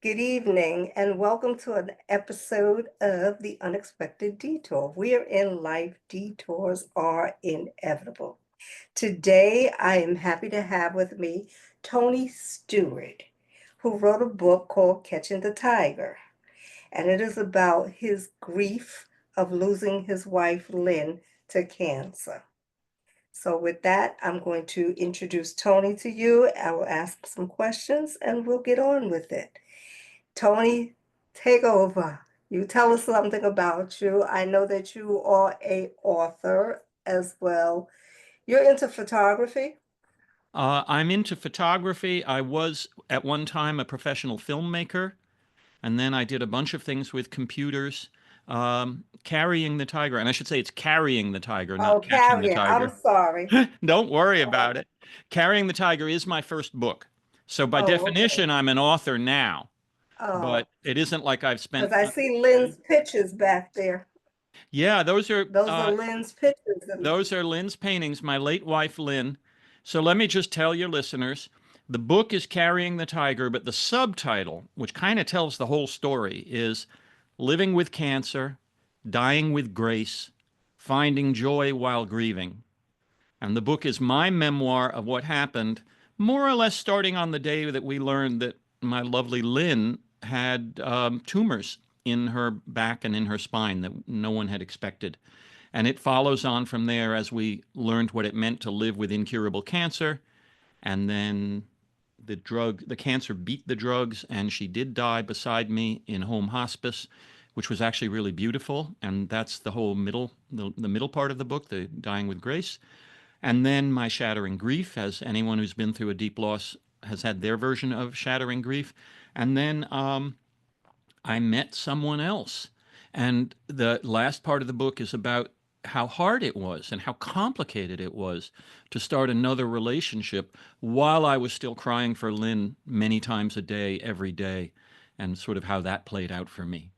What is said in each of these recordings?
Good evening, and welcome to an episode of The Unexpected Detour. Where in life detours are inevitable. Today, I am happy to have with me Tony Stewart, who wrote a book called Catching the Tiger, and it is about his grief of losing his wife, Lynn, to cancer. So, with that, I'm going to introduce Tony to you. I will ask some questions and we'll get on with it. Tony, take over. You tell us something about you. I know that you are a author as well. You're into photography? I'm into photography. I was at one time a professional filmmaker, and then I did a bunch of things with computers. Carrying the tiger, and I should say it's carrying the tiger, not Oh, catching the Carrie, I'm tiger. sorry. Don't worry Oh, about it. Carrying the Tiger is my first book. So by oh, okay. definition, I'm an author now, Oh, but it isn't like I've because spent. I see Lynn's pictures back there. Yeah, Those are Lynn's pictures. those are Lynn's paintings, my late wife Lynn. So let me just tell your listeners, the book is Carrying the Tiger, but the subtitle, which kind of tells the whole story, is Living with Cancer, Dying with Grace, Finding Joy While Grieving. And the book is my memoir of what happened, more or less starting on the day that we learned that my lovely Lynn had tumors in her back and in her spine that no one had expected. And it follows on from there as we learned what it meant to live with incurable cancer. And then the cancer beat the drugs, and she did die beside me in home hospice, which was actually really beautiful. And that's the whole the middle part of the book, the dying with grace. And then my shattering grief, as anyone who's been through a deep loss has had their version of shattering grief. And then I met someone else. And the last part of the book is about how hard it was and how complicated it was to start another relationship while I was still crying for Lynn many times a day, every day, and sort of how that played out for me.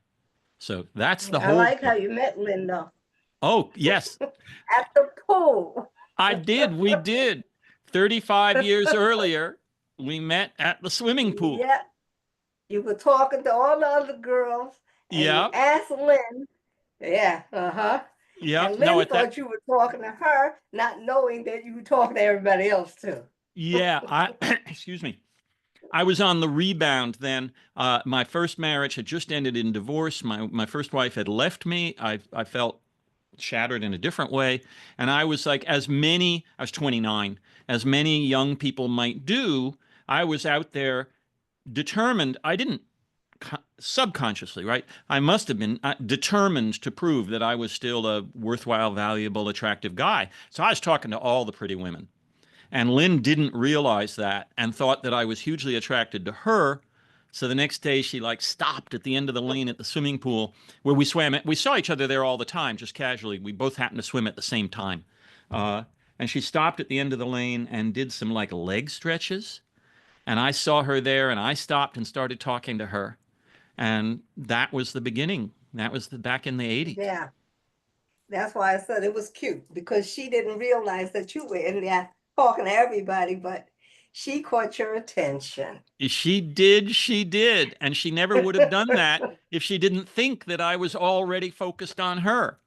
So that's the I whole like how book. you met Linda Oh, yes, at the pool. I did. We did. 35 years earlier, we met at the swimming pool. Yeah, you were talking to all the other girls and you Yep. asked Lynn. Yeah, uh-huh. Yep. And No, Lynn at that, thought you were talking to her, not knowing that you were talking to everybody else too. yeah, excuse me. I was on the rebound then. My first marriage had just ended in divorce. My first wife had left me. I felt shattered in a different way. And I was like, I was 29, as many young people might do, I was out there determined. I didn't subconsciously, right? I must have been determined to prove that I was still a worthwhile, valuable, attractive guy. So I was talking to all the pretty women. And Lynn didn't realize that and thought that I was hugely attracted to her. So the next day she like stopped at the end of the lane at the swimming pool where we swam. We saw each other there all the time, just casually. We both happened to swim at the same time. Uh, and she stopped at the end of the lane and did some like leg stretches. And I saw her there and I stopped and started talking to her. And that was the beginning. That was back in the 80s. Yeah, that's why I said it was cute because she didn't realize that you were in there talking to everybody, but she caught your attention. She did. And she never would have done that if she didn't think that I was already focused on her.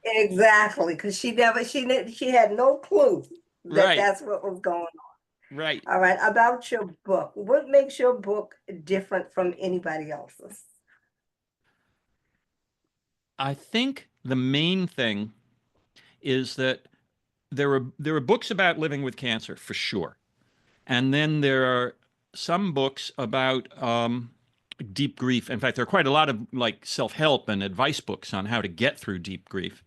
Exactly, because she had no clue that Right, that's what was going right. on. All right, about your book. What makes your book different from anybody else's? I think the main thing is that there are books about living with cancer for sure. And then there are some books about deep grief. In fact, there are quite a lot of like self-help and advice books on how to get through deep grief.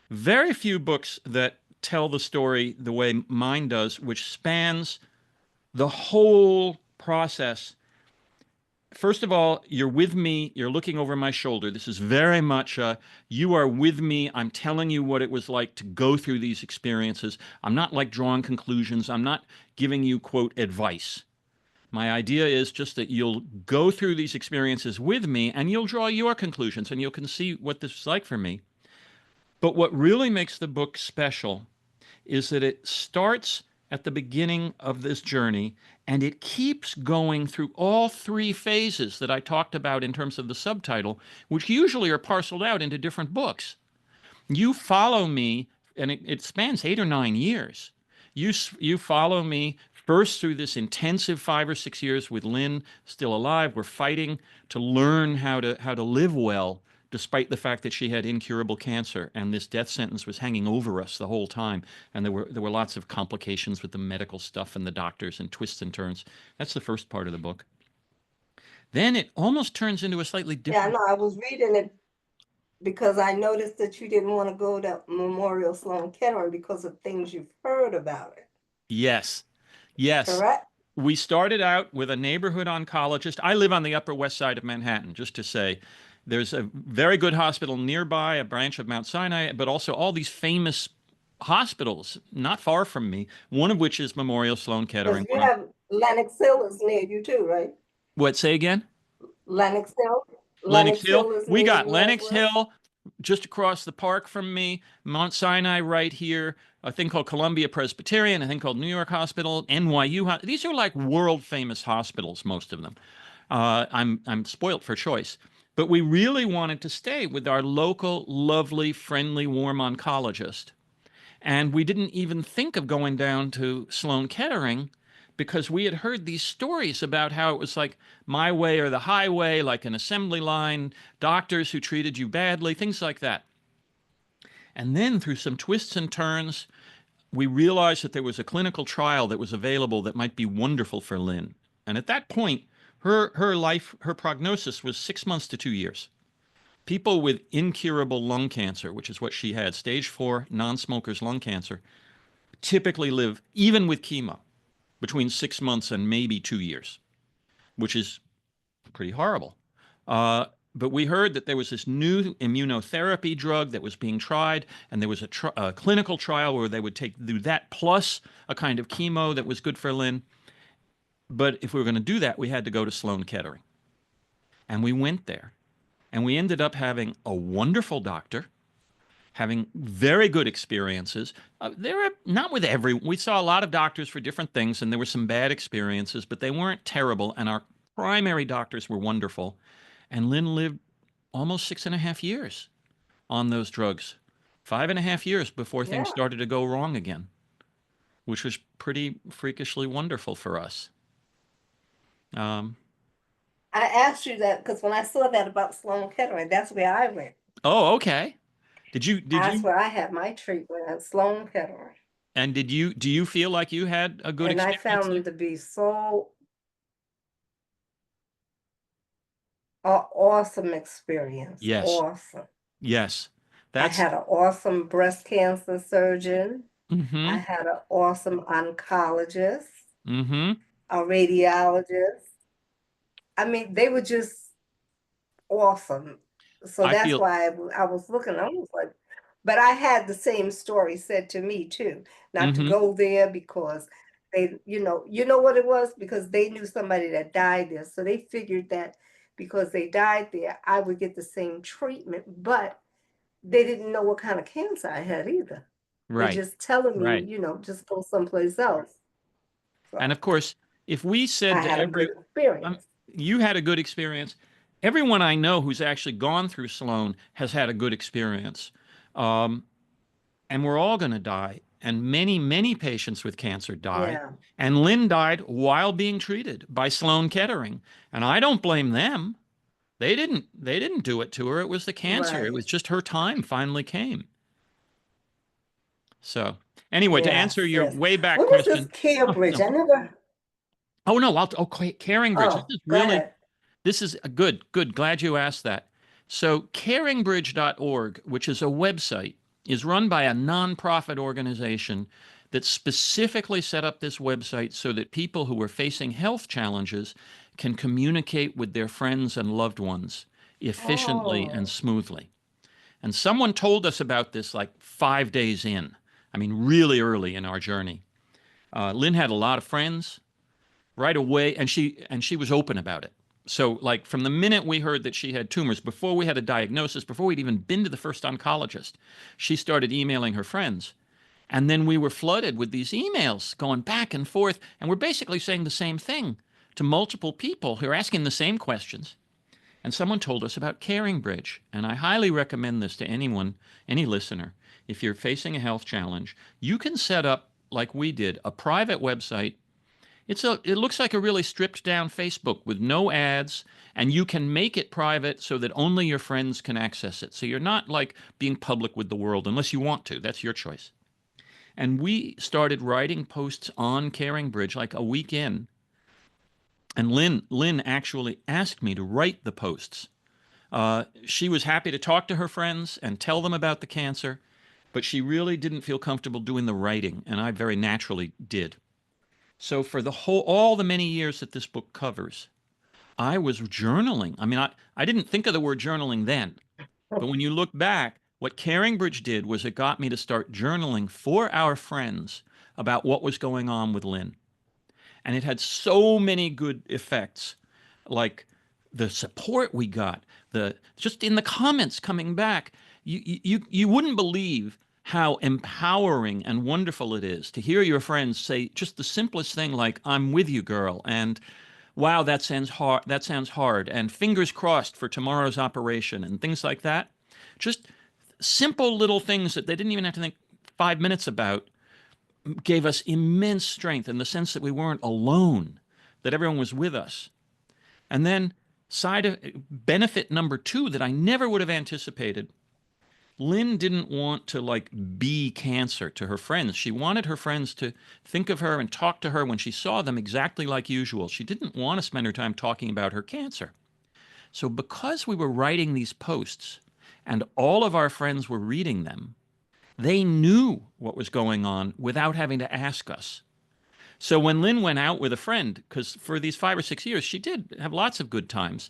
Very few books that tell the story the way mine does, which spans the whole process. First of all, you're with me, you're looking over my shoulder. This is very much you are with me. I'm telling you what it was like to go through these experiences. I'm not like drawing conclusions. I'm not giving you, quote, advice. My idea is just that you'll go through these experiences with me and you'll draw your conclusions and you can see what this is like for me. But what really makes the book special is that it starts at the beginning of this journey, and it keeps going through all three phases that I talked about in terms of the subtitle, which usually are parceled out into different books. You follow me, and it spans 8 or 9 years. You follow me first through this intensive 5 or 6 years with Lynn still alive. We're fighting to learn how to live well, despite the fact that she had incurable cancer and this death sentence was hanging over us the whole time. And there were lots of complications with the medical stuff and the doctors and twists and turns. That's the first part of the book. Then it almost turns into a slightly Yeah, I different. know. I was reading it because I noticed that you didn't want to go to Memorial Sloan Kettering because of things you've heard about it. Yes. Yes. Correct? We started out with a neighborhood oncologist. I live on the Upper West Side of Manhattan, just to say. There's a very good hospital nearby, a branch of Mount Sinai, but also all these famous hospitals not far from me, one of which is Memorial Sloan Because Kettering. you have Lenox Hill is near you too, right? What, say again? Lenox Hill? Lenox Lenox Hill. Hill is We near got you as Lenox well? Hill just across the park from me, Mount Sinai right here, a thing called Columbia Presbyterian, a thing called New York Hospital, NYU. These are like world famous hospitals, most of them. I'm spoilt for choice. But we really wanted to stay with our local, lovely, friendly, warm oncologist. And we didn't even think of going down to Sloan Kettering because we had heard these stories about how it was like my way or the highway, like an assembly line, doctors who treated you badly, things like that. And then through some twists and turns, we realized that there was a clinical trial that was available that might be wonderful for Lynn. And at that point, her prognosis was 6 months to 2 years. People with incurable lung cancer, which is what she had, stage 4 non-smokers lung cancer, typically live, even with chemo, between 6 months and maybe 2 years, which is pretty horrible. But we heard that there was this new immunotherapy drug that was being tried, and there was a clinical trial where they would do that plus a kind of chemo that was good for Lynn. But if we were going to do that, we had to go to Sloan Kettering. And we went there, and we ended up having a wonderful doctor, having very good experiences. There were not with we saw a lot of doctors for different things, and there were some bad experiences, but they weren't terrible. And our primary doctors were wonderful. And Lynn lived almost 6.5 years on those drugs, 5.5 years before things Yeah. started to go wrong again, which was pretty freakishly wonderful for us. Um, I asked you that because when I saw that about Sloan Kettering, that's where I went. oh, okay. Did That's you, where I had my treatment at Sloan Kettering. and do you feel like you had a good And I experience found there? them to be so awesome experience. Yes. Awesome. Yes. I That's, had an awesome breast cancer surgeon. I mm-hmm, had an awesome oncologist, mm-hmm. a radiologist. I mean, they were just awesome. So I that's feel, why I was looking, I was like, but I had the same story said to me too, not to mm-hmm, go there because you know what it was? Because they knew somebody that died there. So they figured that because they died there, I would get the same treatment, but they didn't know what kind of cancer I had either. They right, just telling me, right. just go someplace else. And So of course, if we I said to had a good um, experience. you had a good experience, everyone I know who's actually gone through Sloan has had a good experience. Um, and we're all going to die. And many, many patients with cancer die. Yeah, And Lynn died while being treated by Sloan Kettering. And I don't blame them. They didn't do it to her. It was the cancer. It right. was just her time finally came. So anyway, to Yes, answer your yes. way back What was this question. care Oh, bridge? no. I never. Oh no, Caring Bridge. Oh, go ahead. This is a good. Glad you asked that. So caringbridge.org, which is a website, is run by a nonprofit organization that specifically set up this website so that people who are facing health challenges can communicate with their friends and loved ones efficiently and Oh, smoothly. And someone told us about this like 5 days in. I mean, really early in our journey. Lynn had a lot of friends right away, and she was open about it. So, like from the minute we heard that she had tumors, before we had a diagnosis, before we'd even been to the first oncologist, she started emailing her friends. And then we were flooded with these emails going back and forth, and we're basically saying the same thing to multiple people who are asking the same questions. And someone told us about Caring Bridge, and I highly recommend this to anyone, any listener. If you're facing a health challenge, you can set up, like we did, a private website. It looks like a really stripped down Facebook with no ads, and you can make it private so that only your friends can access it. So you're not like being public with the world unless you want to. That's your choice. And we started writing posts on Caring Bridge like a week in. And Lynn actually asked me to write the posts. She was happy to talk to her friends and tell them about the cancer, but she really didn't feel comfortable doing the writing, and I very naturally did. So for all the many years that this book covers, I was journaling. I mean, I didn't think of the word journaling then, but when you look back, what Caring Bridge did was it got me to start journaling for our friends about what was going on with Lynn. And it had so many good effects, like the support we got, the just in the comments coming back, you wouldn't believe how empowering and wonderful it is to hear your friends say just the simplest thing like "I'm with you, girl," and "Wow, that sounds hard. That sounds hard," and "Fingers crossed for tomorrow's operation," and things like that. Just simple little things that they didn't even have to think 5 minutes about gave us immense strength in the sense that we weren't alone, that everyone was with us. And then benefit number two that I never would have anticipated. Lynn didn't want to like be cancer to her friends. She wanted her friends to think of her and talk to her when she saw them exactly like usual. She didn't want to spend her time talking about her cancer. So because we were writing these posts and all of our friends were reading them, they knew what was going on without having to ask us. So when Lynn went out with a friend, because for these 5 or 6 years, she did have lots of good times,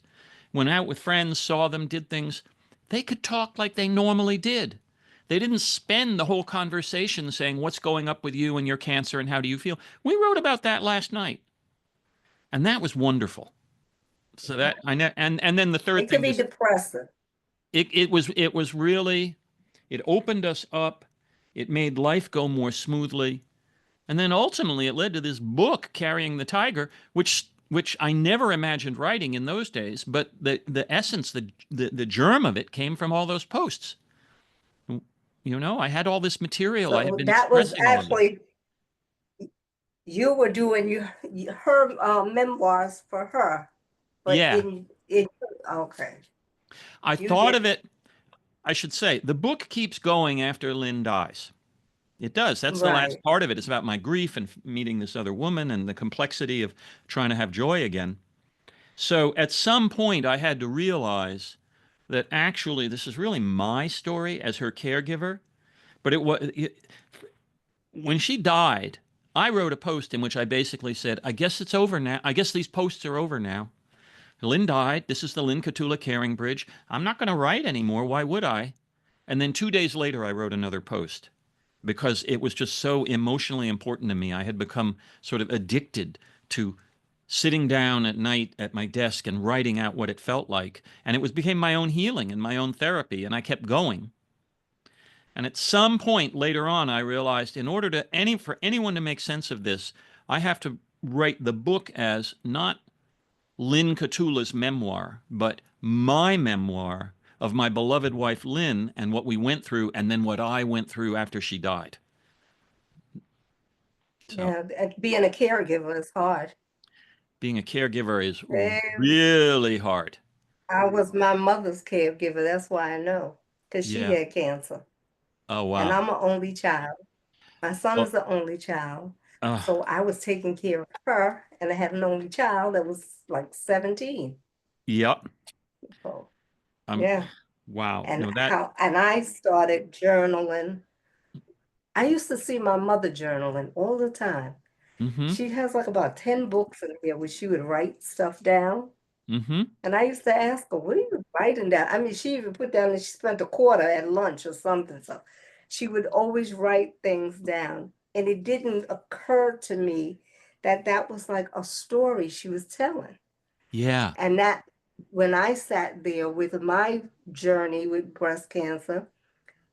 went out with friends, saw them, did things, they could talk like they normally did. They didn't spend the whole conversation saying, "What's going up with you and your cancer and how do you feel?" We wrote about that last night. And that was wonderful. So that I know, and then the third It could thing be is depressing. it was really, it opened us up. It made life go more smoothly. And then ultimately it led to this book, Carrying the Tiger, which I never imagined writing in those days, but the essence, the germ of it came from all those posts. I had all this material. I had So been that was expressing all of it. actually, you were doing her memoirs for her, but Yeah. okay, I you thought of did it, I should say, the book keeps going after Lynn dies. It does. That's the last right. part of it. It's about my grief and meeting this other woman and the complexity of trying to have joy again. So at some point, I had to realize that actually this is really my story as her caregiver. But when she died, I wrote a post in which I basically said, "I guess it's over now. I guess these posts are over now. Lynn died. This is the Lynn Catula Caring Bridge. I'm not going to write anymore. Why would I?" And then 2 days later, I wrote another post because it was just so emotionally important to me. I had become sort of addicted to sitting down at night at my desk and writing out what it felt like. And became my own healing and my own therapy. And I kept going. And at some point later on, I realized in order for anyone to make sense of this, I have to write the book as not Lynn Catula's memoir, but my memoir of my beloved wife Lynn and what we went through, and then what I went through after she died. So Yeah, and being a caregiver is hard. being a caregiver is Very. really hard. I was my mother's caregiver. That's why I know, because she Yeah. had cancer, Oh and wow. I'm an only child. My son Well, is the only child, uh, so I was taking care of her, and I had an only child that was like 17. yep. So Um. yeah, Wow. and No, that. I started journaling. I used to see my mother journaling all the time. Mm-hmm. She has like about 10 books in here where she would write stuff down. Mm-hmm. And I used to ask her, "What are you writing down?" I mean, she even put down that she spent a quarter at lunch or something. So she would always write things down. And it didn't occur to me that that was like a story she was telling. Yeah. And that when I sat there with my journey with breast cancer,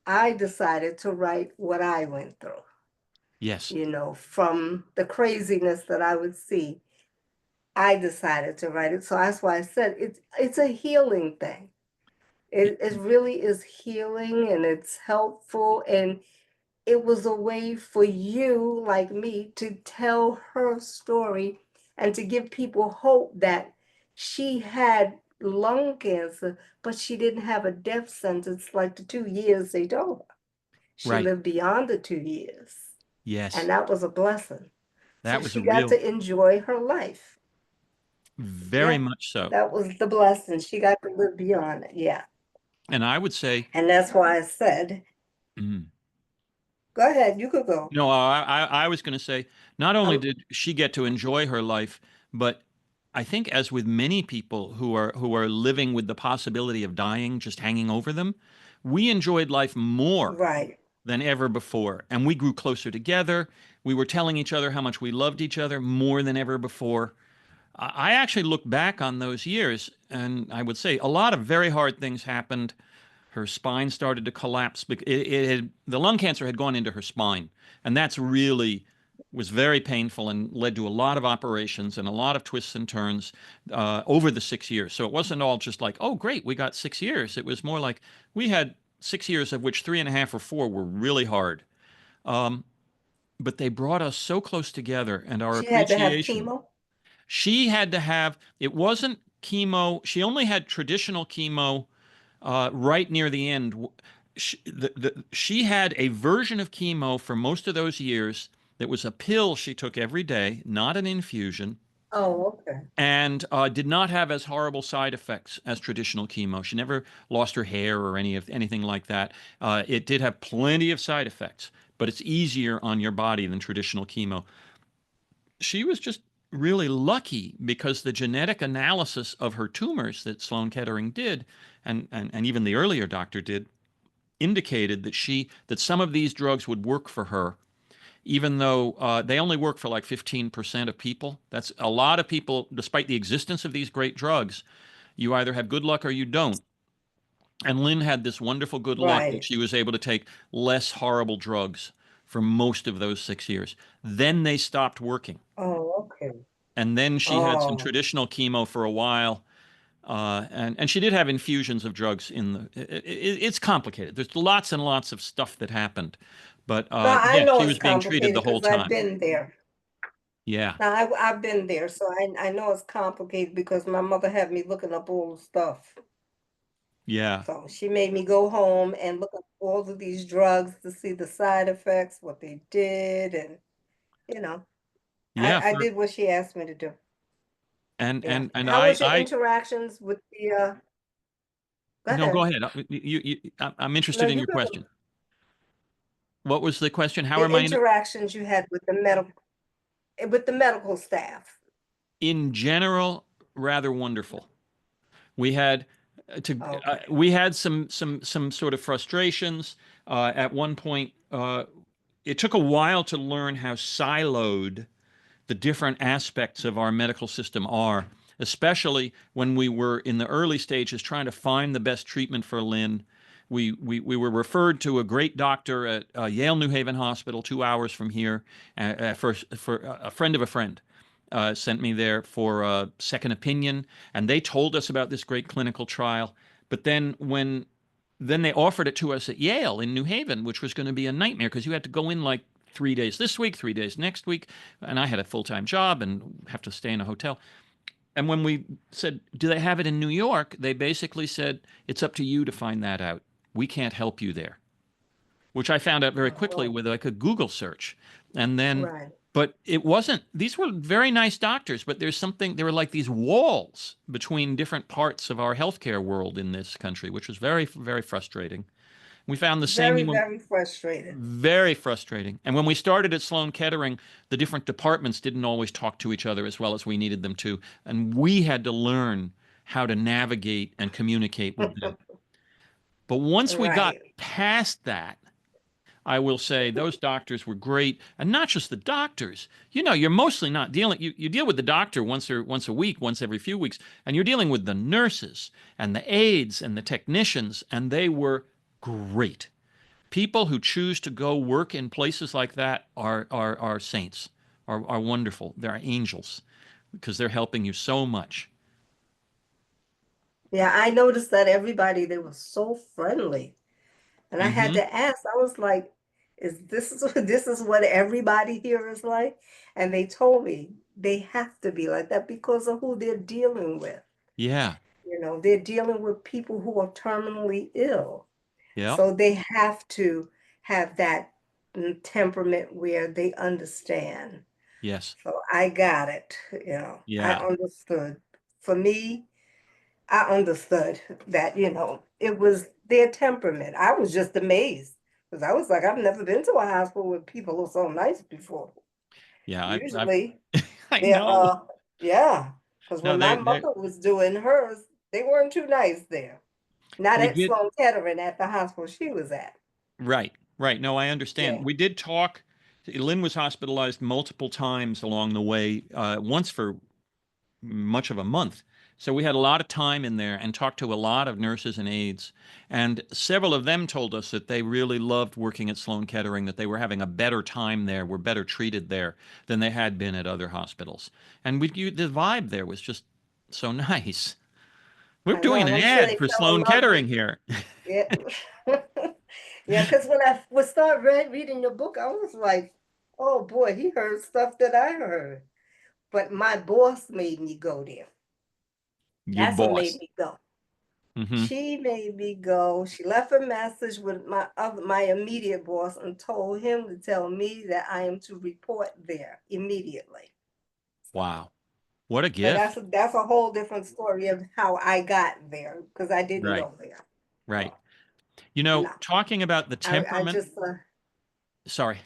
I decided to write what I went through. Yes. From the craziness that I would see. I decided to write it. So that's why I said it's a healing thing. It really is healing and it's helpful. And it was a way for you, like me, to tell her story and to give people hope that she had lung cancer, but she didn't have a death sentence like the 2 years they told her. She Right. lived beyond the 2 years, and Yes. that was a blessing. So That was a she got real, to enjoy her life. very Yeah, much so. that was the blessing. She got to live beyond it. Yeah. And I would say, And that's why I said, mm, go ahead, you could go. no, I was going to say, not only Um, did she get to enjoy her life, but I think as with many people who are living with the possibility of dying just hanging over them, we enjoyed life more right. than ever before. And we grew closer together. We were telling each other how much we loved each other more than ever before. I actually look back on those years and I would say a lot of very hard things happened. Her spine started to collapse. The lung cancer had gone into her spine, and that's really was very painful and led to a lot of operations and a lot of twists and turns over the 6 years. So it wasn't all just like, oh, great, we got 6 years. It was more like we had 6 years of which 3.5 or 4 were really hard. Um, but they brought us so close together and our She had to have appreciation. chemo. She had to have, it wasn't chemo. She only had traditional chemo right near the end. She had a version of chemo for most of those years that was a pill she took every day, not an infusion, Oh, okay. and did not have as horrible side effects as traditional chemo. She never lost her hair or anything like that. It did have plenty of side effects, but it's easier on your body than traditional chemo. She was just really lucky because the genetic analysis of her tumors that Sloan Kettering did, and even the earlier doctor did, indicated that some of these drugs would work for her, even though they only work for like 15% of people. That's a lot of people, despite the existence of these great drugs. You either have good luck or you don't. And Lynn had this wonderful good luck that Right. she was able to take less horrible drugs for most of those 6 years. Then they stopped working. Oh, okay. And then she had some Oh, traditional chemo for a while. And she did have infusions of drugs in it's complicated. There's lots and lots of stuff that happened. But now I yeah, know she it's was being treated the complicated whole because I've time. been there. Yeah. Now I've been there, so I know it's complicated because my mother had me looking up all the stuff. Yeah. So she made me go home and look up all of these drugs to see the side effects, what they did, and you know, Yeah. I did what she asked me to do. And Yeah. and How was your I interactions with the go no, go ahead. ahead. I'm No, interested in you your could question. What was the question? How the am I in? interactions you had with the medical staff. In general, rather wonderful. We had Okay. we had some sort of frustrations at one point. It took a while to learn how siloed the different aspects of our medical system are, especially when we were in the early stages trying to find the best treatment for Lynn. We were referred to a great doctor at Yale New Haven Hospital, 2 hours from here, for a friend of a friend. Sent me there for a second opinion, and they told us about this great clinical trial. But then they offered it to us at Yale in New Haven, which was going to be a nightmare because you had to go in like 3 days this week, 3 days next week, and I had a full-time job and have to stay in a hotel. And when we said, "Do they have it in New York?" they basically said, "It's up to you to find that out. We can't help you there." Which I found out very quickly Oh, with like a Google search. And then, right. but it wasn't, these were very nice doctors, but there were like these walls between different parts of our healthcare world in this country, which was very, very frustrating. We found the same Very, thing when, very frustrated. very frustrating. And when we started at Sloan Kettering, the different departments didn't always talk to each other as well as we needed them to. And we had to learn how to navigate and communicate with them. But once we got Right. past that, I will say those doctors were great, and not just the doctors. You're mostly not dealing. You deal with the doctor once a week, once every few weeks, and you're dealing with the nurses and the aides and the technicians, and they were great. People who choose to go work in places like that are saints, are wonderful. They're angels because they're helping you so much. Yeah, I noticed that everybody, they were so friendly. And I had Hmm. to ask, I was like, is this this is what everybody here is like? And they told me they have to be like that because of who they're dealing with. Yeah. They're dealing with people who are terminally ill. Yep. So they have to have that temperament where they understand. Yes. So I got it, I Yeah. understood. For me, I understood that, it was their temperament. I was just amazed because I was like, I've never been to a hospital where people are so nice before. Yeah. I've Usually I they're, know. yeah, because No, when my they mother was doing hers, they weren't too nice there. Not we at did. Sloan Kettering at the hospital she was at. Right. Right. No, I understand. Yeah. We did talk. Lynn was hospitalized multiple times along the way, once for much of a month. So we had a lot of time in there and talked to a lot of nurses and aides. And several of them told us that they really loved working at Sloan Kettering, that they were having a better time there, were better treated there than they had been at other hospitals. And the vibe there was just so nice. We're I know, doing and an I'm sure ad they for fell in Sloan love with Kettering here. yeah. Yeah, because when I would start reading your book, I was like, oh boy, he heard stuff that I heard. But my boss made me go there. Your That's what made boss. me go. Hmm. She made me go. She left a message with my immediate boss and told him to tell me that I am to report there immediately. Wow. What a But that's gift. that's a whole different story of how I got there because I didn't Right. go there. Right. So no, Talking about the I temperament, just sorry,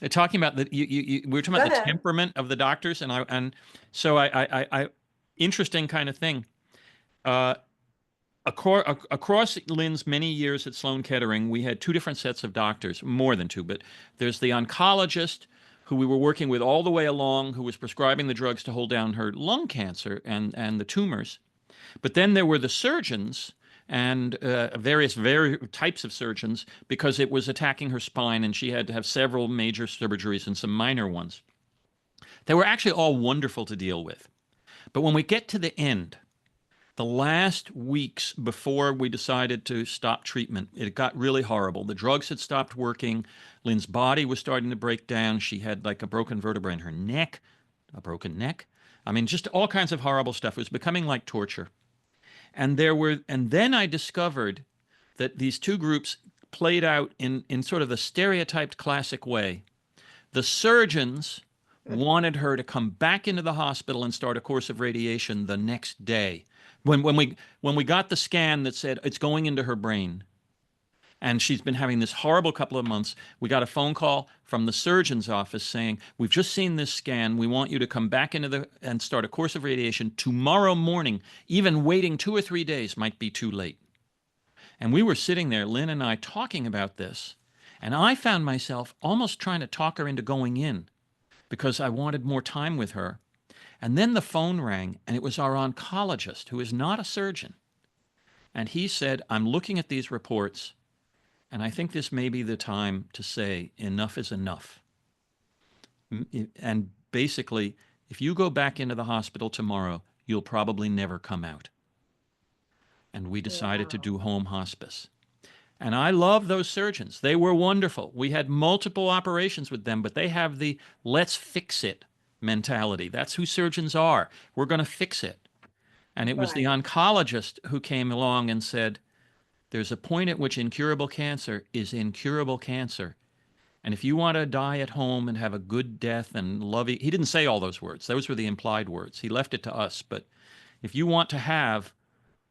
talking about the we were talking go about the ahead. temperament of the doctors, and so interesting kind of thing. Uh, across Lynn's many years at Sloan Kettering, we had two different sets of doctors, more than two, but there's the oncologist who we were working with all the way along, who was prescribing the drugs to hold down her lung cancer and the tumors. But then there were the surgeons and various types of surgeons because it was attacking her spine and she had to have several major surgeries and some minor ones. They were actually all wonderful to deal with. But when we get to the end, the last weeks before we decided to stop treatment, it got really horrible. The drugs had stopped working. Lynn's body was starting to break down. She had like a broken vertebra in her neck, a broken neck. I mean, just all kinds of horrible stuff. It was becoming like torture. And then I discovered that these two groups played out in sort of the stereotyped classic way. The surgeons wanted her to come back into the hospital and start a course of radiation the next day. When we got the scan that said it's going into her brain, and she's been having this horrible couple of months. We got a phone call from the surgeon's office saying, "We've just seen this scan. We want you to come back into the and start a course of radiation tomorrow morning. Even waiting 2 or 3 days might be too late." And we were sitting there, Lynn and I, talking about this. And I found myself almost trying to talk her into going in because I wanted more time with her. And then the phone rang, and it was our oncologist, who is not a surgeon. And he said, "I'm looking at these reports. And I think this may be the time to say enough is enough." And basically, if you go back into the hospital tomorrow, you'll probably never come out. And we decided to Wow. do home hospice. And I love those surgeons. They were wonderful. We had multiple operations with them, but they have the let's fix it mentality. That's who surgeons are. We're going to fix it. And it was the Right. oncologist who came along and said, "There's a point at which incurable cancer is incurable cancer. And if you want to die at home and have a good death and love," he didn't say all those words. Those were the implied words. He left it to us. But if you want to have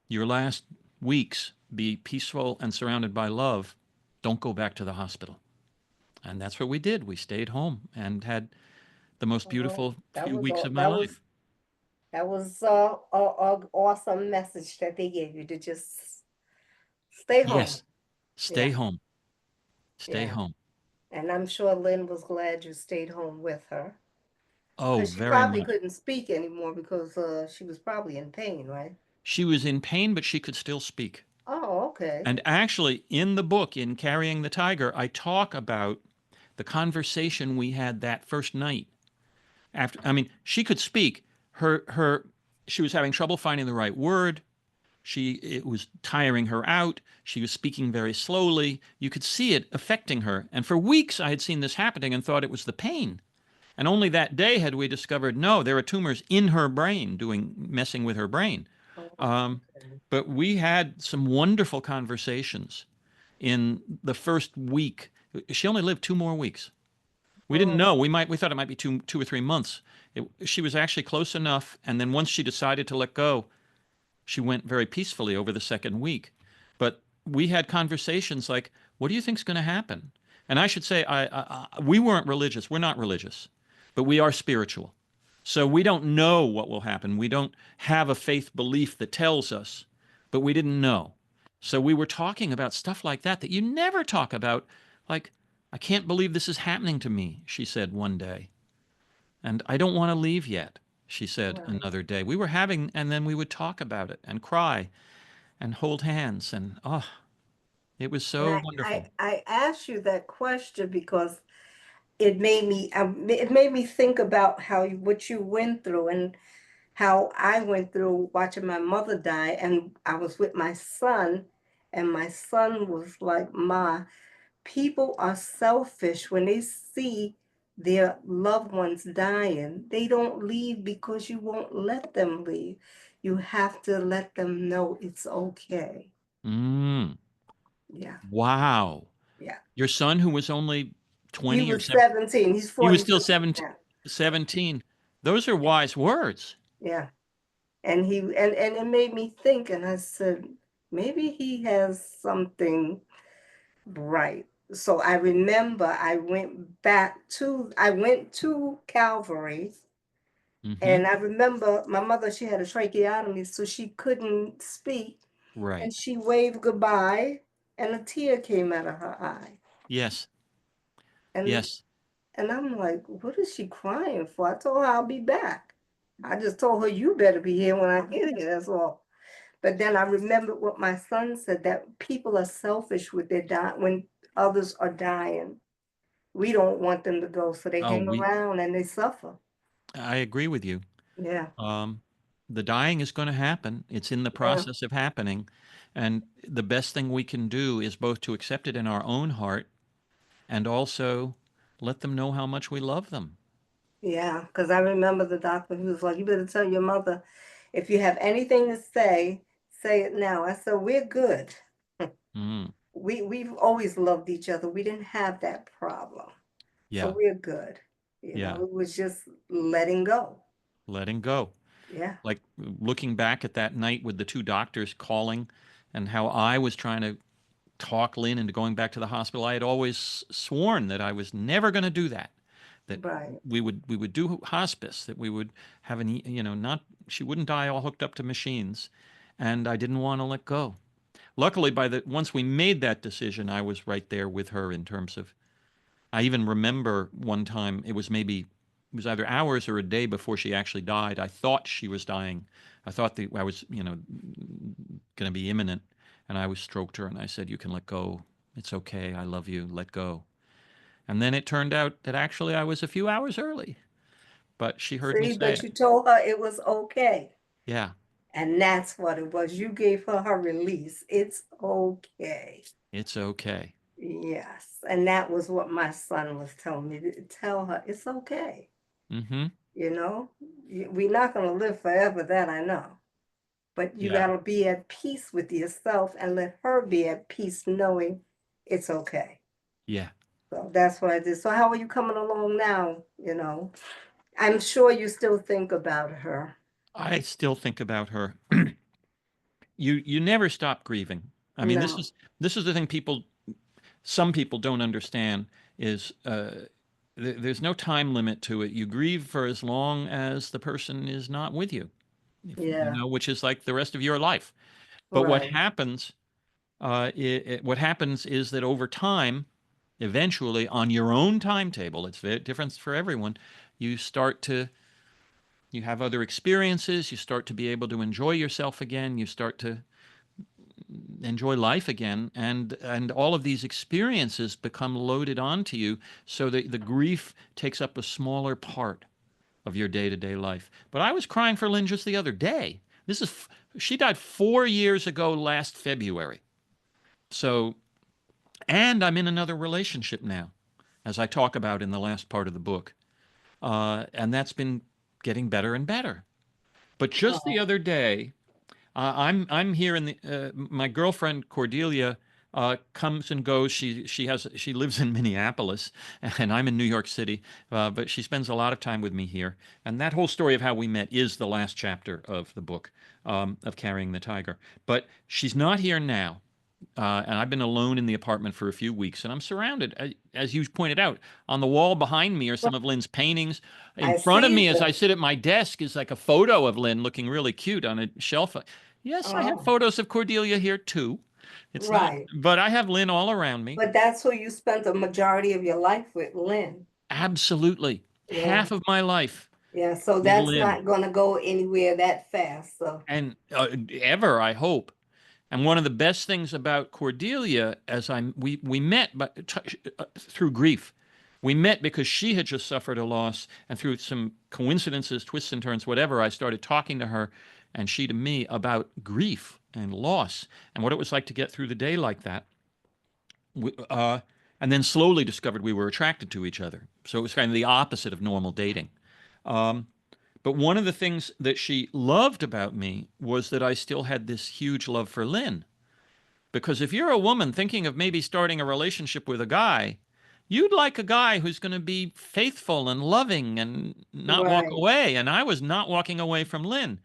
your last weeks be peaceful and surrounded by love, don't go back to the hospital. And that's what we did. We stayed home and had the most Well, beautiful few weeks of my that was life. a awesome message that they gave you to just stay home. Yes, stay Yeah, home. Stay yeah. home. And I'm sure Lynn was glad you stayed home with her Oh, because she very probably much. couldn't speak anymore because she was probably in pain, right? She was in pain, but she could still speak. Oh, okay. And actually, in the book, in Carrying the Tiger, I talk about the conversation we had that first night. After, I mean, she could speak. She was having trouble finding the right word. It was tiring her out. She was speaking very slowly. You could see it affecting her. And for weeks, I had seen this happening and thought it was the pain. And only that day had we discovered, no, there are tumors in her brain messing with her brain. Oh, Um, okay. but we had some wonderful conversations in the first week. She only lived 2 more weeks. We didn't know. Oh, We thought it might be 2 or 3 months. She was actually close enough. And then once she decided to let go, she went very peacefully over the second week. But we had conversations like, "What do you think's going to happen?" And I should say, we weren't religious. We're not religious, but we are spiritual. So we don't know what will happen. We don't have a faith belief that tells us, but we didn't know. So we were talking about stuff like that that you never talk about. Like, I can't believe this is happening to me, she said one day. And I don't want to leave yet, she said right. another day. We were having, and then we would talk about it and cry and hold hands. And oh, it was And so wonderful. I asked you that question because it made me think about what you went through and how I went through watching my mother die, and I was with my son, and my son was like, "Ma, people are selfish when they see their loved ones dying. They don't leave because you won't let them leave. You have to let them know it's okay." Mm, Yeah, wow. yeah. Your son, who was only He 20 or was 7, 17. He's he was still 46 now. 17. Those are wise words. Yeah. And it made me think, and I said, maybe he has something right. So I remember I went to Calvary, Hmm. and I remember my mother, she had a tracheotomy, so she couldn't speak, Right. and she waved goodbye, and a tear came out of her eye. Yes. And Yes. and I'm like, what is she crying for? I told her I'll be back. I just told her you better be here when I get here, that's all. But then I remembered what my son said, that people are selfish with when others are dying. We don't want them to go, so they Oh, hang around and they suffer. I agree with you. Yeah, Um, the dying is going to happen. It's in the yeah, process of happening. And the best thing we can do is both to accept it in our own heart and also let them know how much we love them. yeah. Because I remember the doctor who was like, "You better tell your mother if you have anything to say it now." I said, "We're good. Mm, We've always loved each other. We didn't have that problem, so yeah. we're good." Yeah. It was just letting go. Letting go. Yeah, Like looking back at that night with the two doctors calling and how I was trying to talk Lynn into going back to the hospital. I had always sworn that I was never going to do that. That right. we would do hospice. That we would have not she wouldn't die all hooked up to machines, and I didn't want to let go. Luckily, once we made that decision, I was right there with her in terms of. I even remember one time it was either hours or a day before she actually died. I thought she was dying. I thought that I was going to be imminent, and I was stroked her and I said, "You can let go. It's okay. I love you. Let go." And then it turned out that actually I was a few hours early, but she heard me See, say but it. you told her it was okay. Yeah, And that's what it was. You gave her her release. It's okay. it's okay. Yes. And that was what my son was telling me to tell her. It's okay. Mm-hmm. You know, we're not going to live forever, that I know. But you Yeah. got to be at peace with yourself and let her be at peace knowing it's okay. Yeah. So that's what I did. So, how are you coming along now? I'm sure you still think about her. I still think about her. You never stop grieving. I mean, this No. is this is the thing some people don't understand is there's no time limit to it. You grieve for as long as the person is not with you, Yeah. which is like the rest of your life. But Right. what happens is that over time, eventually, on your own timetable, it's very different for everyone. You start to you have other experiences. You start to be able to enjoy yourself again. You start to enjoy life again, and all of these experiences become loaded onto you, so that the grief takes up a smaller part of your day-to-day life. But I was crying for Lynn just the other day. She died 4 years ago last February. So, and I'm in another relationship now, as I talk about in the last part of the book. And that's been getting better and better. But just the Oh, other day, I'm here in the my girlfriend Cordelia comes and goes. She lives in Minneapolis, and I'm in New York City. But she spends a lot of time with me here. And that whole story of how we met is the last chapter of the book, of Carrying the Tiger. But she's not here now. And I've been alone in the apartment for a few weeks, and I'm surrounded, as you pointed out, on the wall behind me are some of Lynn's paintings. In I front of see me, as I them. sit at my desk, is like a photo of Lynn looking really cute on a shelf. Yes, I have Oh, photos of Cordelia here too. It's not, right. but I have Lynn all around me. But that's who you spent the majority of your life with, Lynn. Absolutely. Yeah. Half of my life Yeah. So with that's Lynn. not going to go anywhere that fast. So, And ever, I hope. And one of the best things about Cordelia, we met, through grief. We met because she had just suffered a loss, and through some coincidences, twists and turns, whatever, I started talking to her, and she to me, about grief and loss and what it was like to get through the day like that. We, and then slowly discovered we were attracted to each other. So it was kind of the opposite of normal dating. Um, but one of the things that she loved about me was that I still had this huge love for Lynn. Because if you're a woman thinking of maybe starting a relationship with a guy, you'd like a guy who's going to be faithful and loving and not walk right. away. And I was not walking away from Lynn.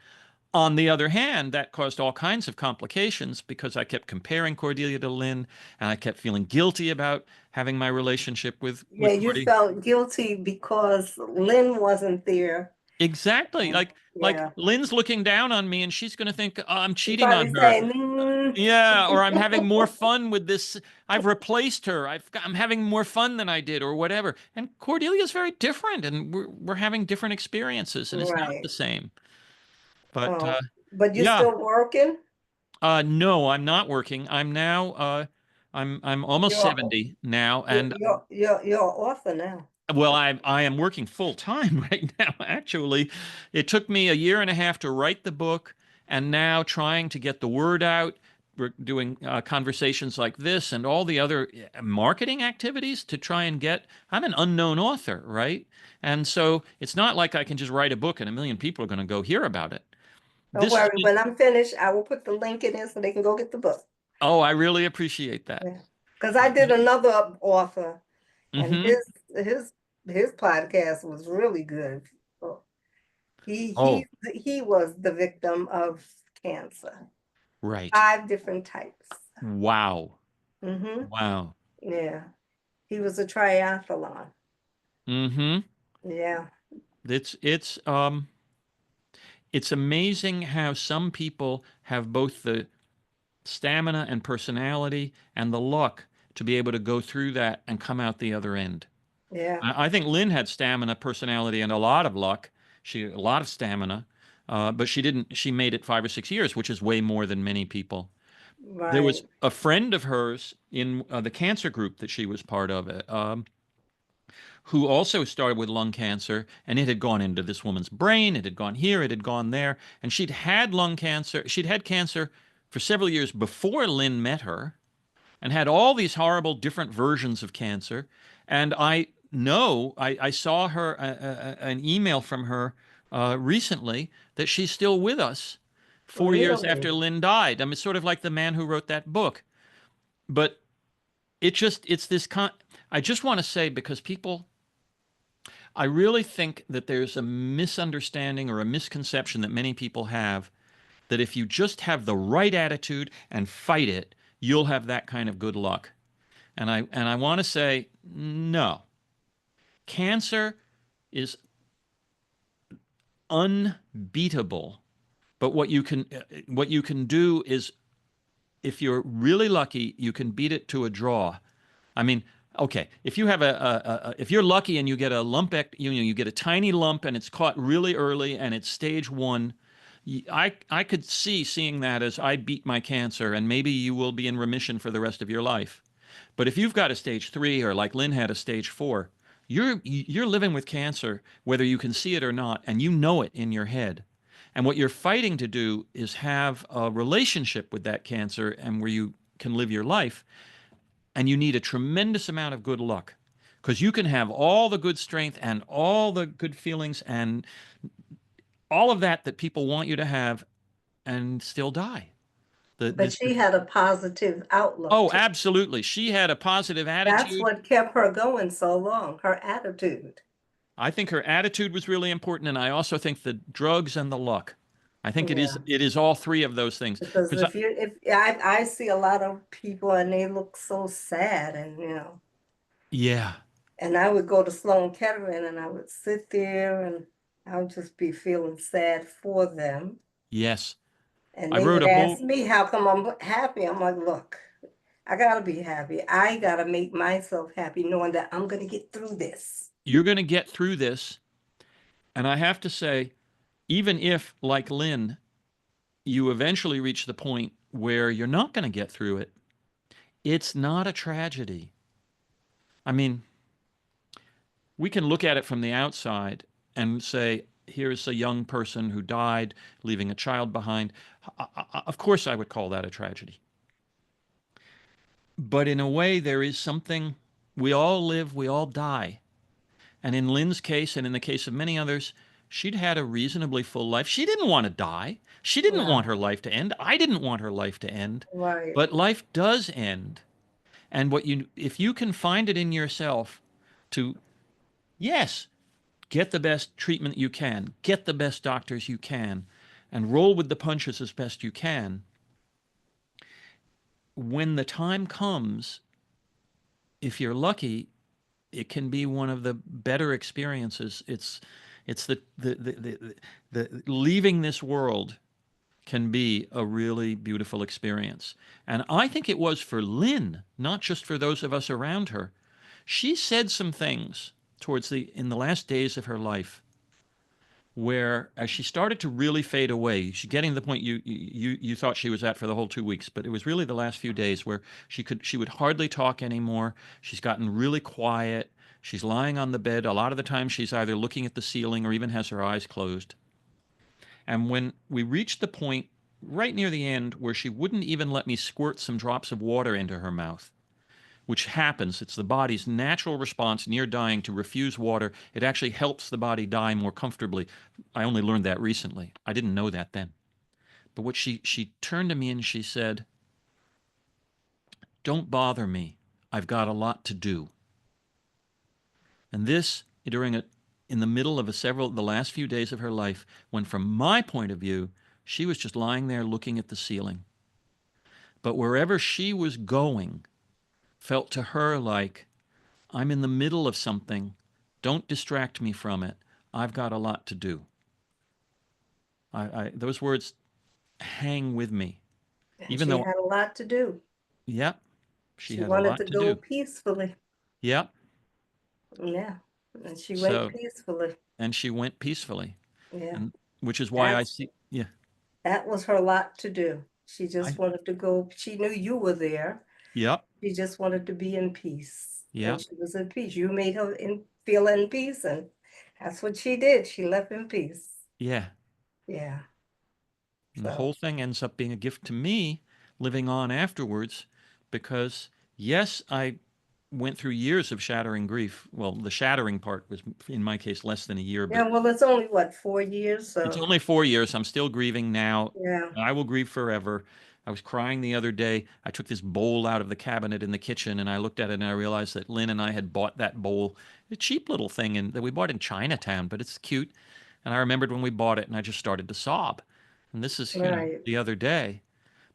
On the other hand, that caused all kinds of complications because I kept comparing Cordelia to Lynn, and I kept feeling guilty about having my relationship Yeah. with You Cordy. felt guilty because Lynn wasn't there. Exactly. Like Yeah. Lynn's looking down on me, and she's going to think, oh, I'm You cheating on probably her. saying, Yeah, or I'm having more fun with this. I've replaced her. I'm having more fun than I did, or whatever. And Cordelia's very different, and we're having different experiences, and it's not the right. same. But Oh, but you're yeah, still working? no, I'm not working. I'm now I'm almost You're 70 now, and you're an author now. well, I am working full time right now, actually. It took me a year and a half to write the book, and now trying to get the word out. We're doing conversations like this and all the other marketing activities to try and get. I'm an unknown author, right? And so it's not like I can just write a book and a million people are going to go hear about it. Don't This has worry, been, when I'm finished, I will put the link in there so they can go get the book. oh, I really appreciate that. Yeah. Because I did another author and Mm-hmm. his his podcast was really good. So Oh, he was the victim of cancer. right. 5 different types. Wow. Mm-hmm. Wow. Yeah. He was a triathlon. Mm-hmm. Yeah. It's it's amazing how some people have both the stamina and personality and the luck to be able to go through that and come out the other end. Yeah. I think Lynn had stamina, personality, and a lot of luck. She had a lot of stamina, but she didn't. She made it 5 or 6 years, which is way more than many people. There was Right. a friend of hers in the cancer group that she was part of, who also started with lung cancer, and it had gone into this woman's brain. It had gone here. It had gone there, and she'd had lung cancer. She'd had cancer for several years before Lynn met her, and had all these horrible different versions of cancer. And I know I saw her an email from her recently that she's still with us 4 years after Really. Lynn died. I mean, it's sort of like the man who wrote that book. But it's this I just want to say, because people, I really think that there's a misunderstanding or a misconception that many people have, that if you just have the right attitude and fight it, you'll have that kind of good luck. And I want to say no. Cancer is unbeatable. But what you can do is, if you're really lucky, you can beat it to a draw. I mean, okay, if you have if you're lucky and you get a you get a tiny lump and it's caught really early and it's stage 1, I could seeing that as I beat my cancer and maybe you will be in remission for the rest of your life. But if you've got a stage 3 or like Lynn had a stage 4, you're living with cancer whether you can see it or not, and you know it in your head. And what you're fighting to do is have a relationship with that cancer and where you can live your life. And you need a tremendous amount of good luck because you can have all the good strength and all the good feelings and all of that people want you to have and still die. But she had a positive outlook Oh, too. absolutely. She had a positive That's attitude. what kept her going so long, her attitude. I think her attitude was really important, and I also think the drugs and the luck. I think Yeah, it is all three of those things. because Because if I see a lot of people and they look so sad and yeah, and I would go to Sloan Kettering and I would sit there and I would just be feeling sad for them. yes, And I they wrote would a ask whole. me how come I'm happy. I'm like, look, I gotta be happy. I gotta make myself happy knowing that I'm gonna get through this. You're going to get through this, and I have to say, even if like Lynn, you eventually reach the point where you're not going to get through it, it's not a tragedy. I mean, we can look at it from the outside and say, here's a young person who died, leaving a child behind. Of course, I would call that a tragedy. But in a way, there is something, we all live, we all die. And in Lynn's case, and in the case of many others, she'd had a reasonably full life. She didn't want to die. She didn't want No, her life to end. I didn't want her life to end. right. But life does end. And if you can find it in yourself to, yes, get the best treatment you can, get the best doctors you can, and roll with the punches as best you can, when the time comes, if you're lucky, it can be one of the better experiences. It's the leaving this world can be a really beautiful experience. And I think it was for Lynn, not just for those of us around her. She said some things in the last days of her life where as she started to really fade away, she's getting to the point you thought she was at for the whole 2 weeks, but it was really the last few days where she would hardly talk anymore. She's gotten really quiet. She's lying on the bed. A lot of the time she's either looking at the ceiling or even has her eyes closed. And when we reached the point right near the end where she wouldn't even let me squirt some drops of water into her mouth, which happens. It's the body's natural response near dying to refuse water. It actually helps the body die more comfortably. I only learned that recently. I didn't know that then. But what she turned to me and she said, "Don't bother me. I've got a lot to do." And this in the middle of the last few days of her life, when from my point of view, she was just lying there looking at the ceiling. But wherever she was going felt to her like, I'm in the middle of something. Don't distract me from it. I've got a lot to do. Those words hang with me, And even she though, had a lot to do. yep, she She had a wanted lot to to go do. peacefully. Yep. Yeah. And she went So, peacefully. and she went peacefully, Yeah. and which is why I That's see. Yeah, that was her lot to do. She I. just wanted to go. She knew you were there. Yep. She just wanted to be in peace. And Yep. she was in peace. You made her feel in peace, and that's what she did. She left in peace. Yeah. Yeah. And the So whole thing ends up being a gift to me, living on afterwards, because yes, I went through years of shattering grief. Well, the shattering part was, in my case, less than a year, yeah, but well, it's only what, 4 years? it's So only 4 years. I'm still grieving now. yeah, I will grieve forever. I was crying the other day. I took this bowl out of the cabinet in the kitchen and I looked at it and I realized that Lynn and I had bought that bowl, a cheap little thing that we bought in Chinatown, but it's cute. And I remembered when we bought it and I just started to sob. And this is, right. the other day.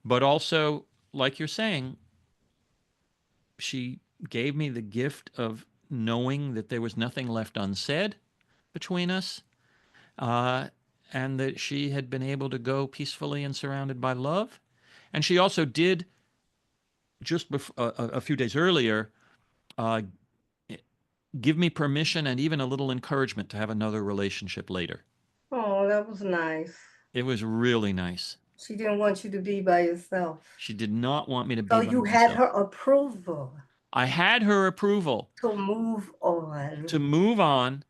But also, like you're saying, she gave me the gift of knowing that there was nothing left unsaid between us, uh, and that she had been able to go peacefully and surrounded by love. And she also did, just a few days earlier, uh, give me permission and even a little encouragement to have another relationship later. Oh, that was nice. It was really nice. She didn't want you to be by yourself. She did not want me to So be by you had myself. her approval I had her approval to move to on. move on.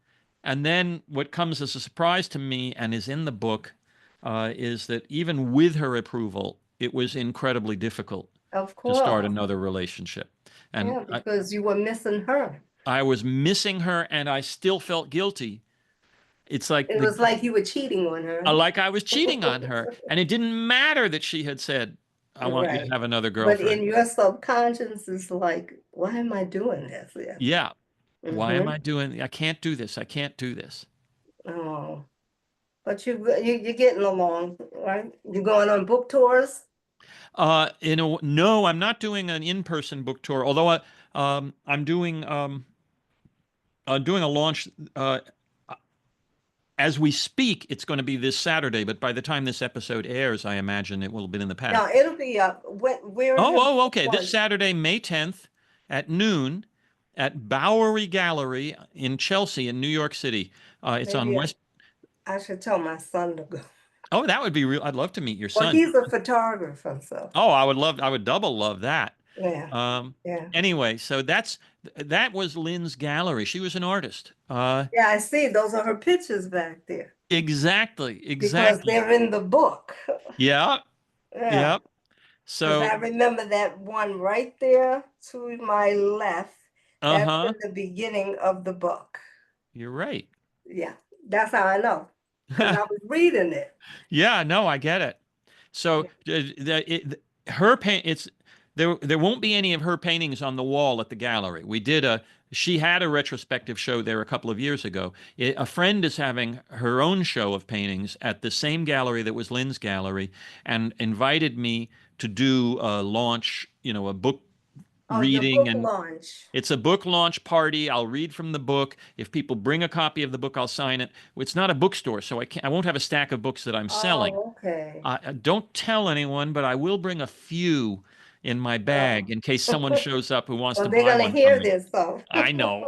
And then what comes as a surprise to me and is in the book is that even with her approval, it was incredibly difficult Of to start course. another relationship. And Yeah, because you were missing her. I was missing her and I still felt guilty. It's It was like you were cheating on her. like I was cheating on her. And it didn't matter that she had said, I want you to Right. have another But in girlfriend. your subconscious, it's like, why am I doing this? Yeah. Yeah. Why am Mm-hmm. I doing? I can't do this. I can't do this. Oh, but you're getting along, right? You're going on book tours? No, I'm not doing an in-person book tour, although I'm doing a launch as we speak. It's going to be this Saturday, but by the time this episode airs, I imagine it will have been in the No, past. it'll be up. Where are your Okay. This ones? Saturday, May 10th at noon at Bowery Gallery in Chelsea in New York City. It's on Maybe West. I should tell my son to go. Oh, that would be real. I'd love to meet your Well, son. he's a photographer, so Oh, I would double love that. yeah, Um, yeah. anyway, so that was Lynn's gallery. She was an artist. Yeah, I see. Those are her pictures back there Exactly, because exactly. they're in the book. Yeah, Yeah, yeah. because So, I remember that one right there to my left. That's in uh-huh. the beginning of the book. You're right. Yeah, that's how I know because I was reading it. Yeah, no, I get it. So, Yeah. her paint it's there won't be any of her paintings on the wall at the gallery. She had a retrospective show there a couple of years ago. A friend is having her own show of paintings at the same gallery that was Lynn's gallery and invited me to do a launch, a book Oh, your reading, book and launch. it's a book launch party. I'll read from the book. If people bring a copy of the book, I'll sign it. It's not a bookstore, so I won't have a stack of books that I'm selling. Oh, okay. Don't tell anyone, but I will bring a few in my bag Oh. in case someone shows up who wants to Well, they're buy gonna one from hear me. this, so. I know.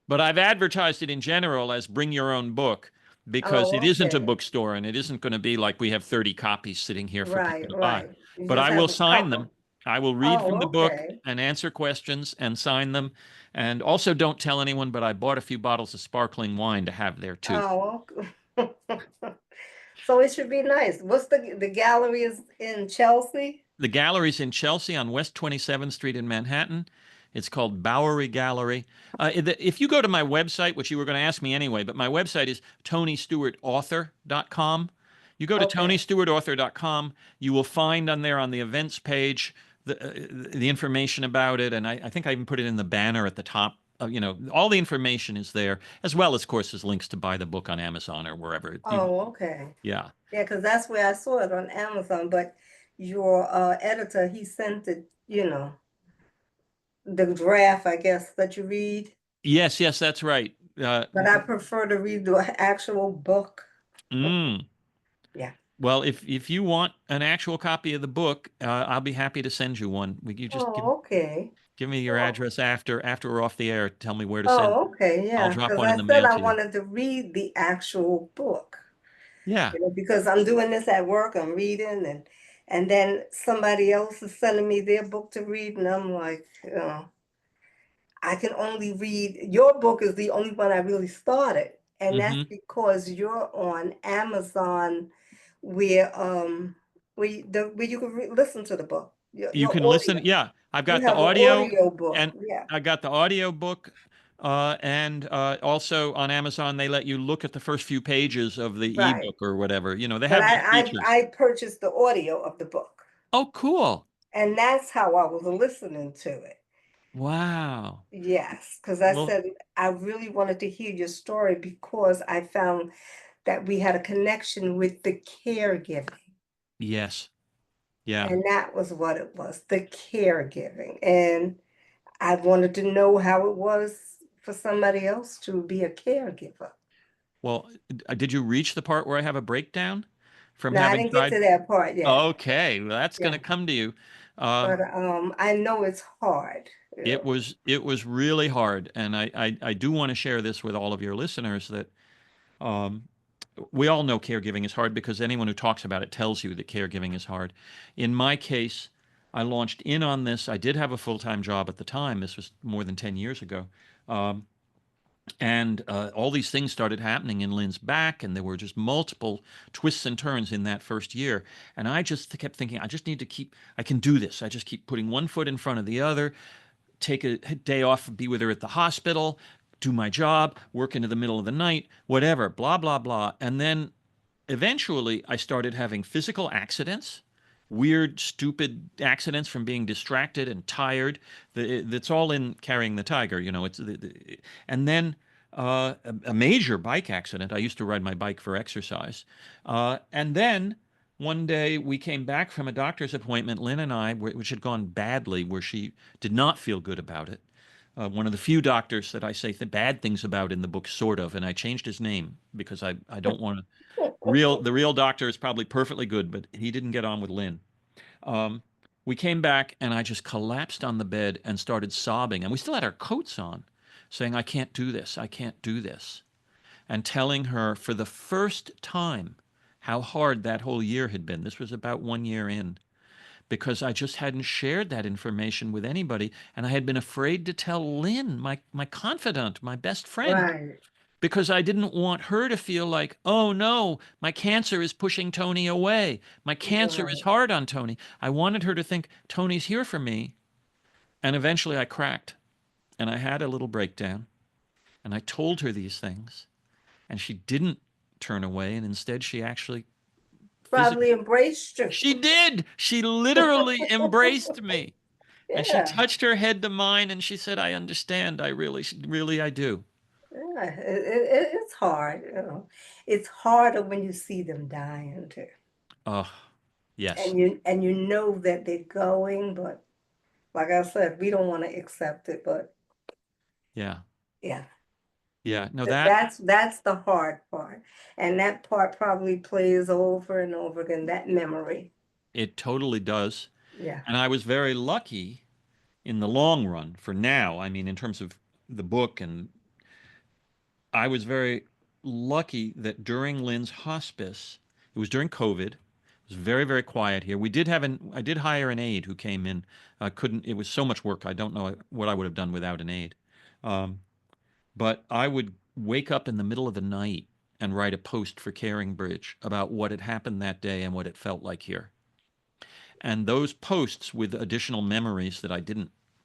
But I've advertised it in general as bring your own book because it Oh, isn't a okay. bookstore and it isn't going to be like we have 30 copies sitting here for people Right, to buy. right. You But just I will have a sign them. couple. I will read from Oh, the book okay. and answer questions and sign them. And also don't tell anyone, but I bought a few bottles of sparkling wine to have there too. Oh, okay. So it should be nice. What's the gallery is in Chelsea? The gallery's in Chelsea on West 27th Street in Manhattan. It's called Bowery Gallery. If you go to my website, which you were going to ask me anyway, but my website is TonyStewartAuthor.com. You go to Okay. TonyStewartAuthor.com, you will find on there on the events page the information about it, and I think I even put it in the banner at the top. All the information is there, as well as, of course, as links to buy the book on Amazon or wherever. Oh, okay. Yeah. Yeah, because that's where I saw it on Amazon, but your editor, he sent it, the draft, I guess, that you read. Yes, yes, that's right. But I prefer to read the actual book. mm. Yeah. Well, if you want an actual copy of the book, I'll be happy to send you one. You just Oh, okay. give me your Oh, address after we're off the air. Tell me where to send oh, it. okay, I'll yeah. drop Because one in I the said mail I to you. wanted to read the actual book, Yeah. because I'm doing this at work, I'm reading and then somebody else is sending me their book to read, and I'm like, I can only read, your book is the only one I really started. And that's hmm because you're on Amazon where where you can listen to the book. You Your can listen. audio. Yeah, I've You got the have an audio, audio book. and Yeah. I got the audio book, and also on Amazon they let you look at the first few pages of the Right. ebook or whatever. They But have these features. I purchased the audio of the book. Oh, cool! And that's how I was listening to it. Wow. Yes, because I Well, said I really wanted to hear your story because I found that we had a connection with the caregiving. yes. Yeah. And that was what it was, the caregiving. And I wanted to know how it was for somebody else to be a caregiver. Well, did you reach the part where I have a breakdown from No, I having didn't get tried? to that part yet. Okay, well, that's going Yeah. to come to you. Um, But I know it's hard. it was really hard, and I do want to share this with all of your listeners that um, we all know caregiving is hard because anyone who talks about it tells you that caregiving is hard. In my case, I launched in on this. I did have a full-time job at the time. This was more than 10 years ago. Um, and all these things started happening in Lynn's back, and there were just multiple twists and turns in that first year. And I just kept thinking, I just need to keep, I can do this. I just keep putting one foot in front of the other, take a day off, be with her at the hospital, do my job, work into the middle of the night, whatever, blah, blah, blah. And then eventually I started having physical accidents, weird, stupid accidents from being distracted and tired. That's all in Carrying the Tiger, you know. And then a major bike accident. I used to ride my bike for exercise. And then one day we came back from a doctor's appointment, Lynn and I, which had gone badly, where she did not feel good about it. One of the few doctors that I say the bad things about in the book, sort of, and I changed his name because I don't want to the real doctor is probably perfectly good, but he didn't get on with Lynn. Um, we came back and I just collapsed on the bed and started sobbing. And we still had our coats on, saying, I can't do this. I can't do this. And telling her for the first time how hard that whole year had been. This was about 1 year in, because I just hadn't shared that information with anybody. And I had been afraid to tell Lynn, my confidant, my best friend, Right. because I didn't want her to feel like, oh no, my cancer is pushing Tony away. My cancer is Right. hard on Tony. I wanted her to think Tony's here for me. And eventually I cracked and I had a little breakdown and I told her these things and she didn't turn away. And instead she actually physically, Probably embraced you. she did. She literally embraced me and she Yeah. touched her head to mine and she said, I understand. I really, really, I do. Yeah. It's hard, you know. It's harder when you see them dying too. Oh, yes. And you know that they're going, but like I said, we don't want to accept it, but Yeah. yeah. Yeah. No, That's the hard part. And that part probably plays over and over again, that memory. it totally does. Yeah. And I was very lucky in the long run for now. I mean, in terms of the book, and I was very lucky that during Lynn's hospice, it was during COVID. It was very, very quiet here. I did hire an aide who came in. It was so much work. I don't know what I would have done without an aide. Um, but I would wake up in the middle of the night and write a post for Caring Bridge about what had happened that day and what it felt like here. And those posts with additional memories that